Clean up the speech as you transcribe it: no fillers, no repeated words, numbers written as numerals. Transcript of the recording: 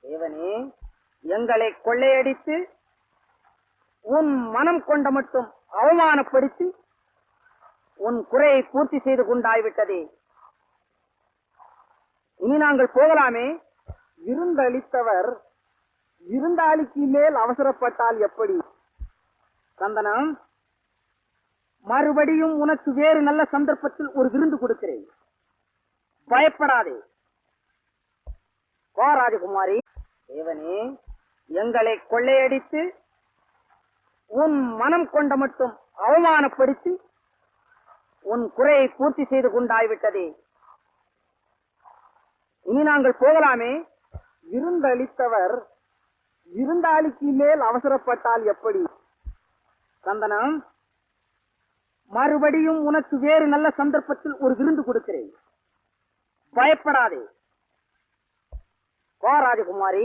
தேவனே, எங்களை கொள்ளையடித்து உன் மனம் கொண்ட மட்டும் அவமானப்படுத்தி உன் குறையை பூர்த்தி செய்து கொண்டாய்விட்டதே. இனி நாங்கள் போகலாமே. விருந்தளித்தவர் விருந்தாளிக்கு மேல் அவசரப்பட்டால் எப்படி? சந்தனம், மறுபடியும் உனக்கு வேறு நல்ல சந்தர்ப்பத்தில் ஒரு விருந்து கொடுக்கிறேன். பயப்படாதே. வா ராஜகுமாரி. தேவனே, எங்களை கொள்ளையடித்து உன் மனம் கொண்ட மட்டும் அவமானப்படுத்தி உன் குறையை பூர்த்தி செய்து கொண்டாய்விட்டதே. இனி நாங்கள் போகலாமே. விருந்தளித்தவர் விருந்தாளிக்கு மேல் அவசரப்பட்டால் எப்படி? சந்தனம், மறுபடியும் உனக்கு வேறு நல்ல சந்தர்ப்பத்தில் ஒரு விருந்து கொடுக்கிறேன். பயப்படாதே. வா ராஜகுமாரி.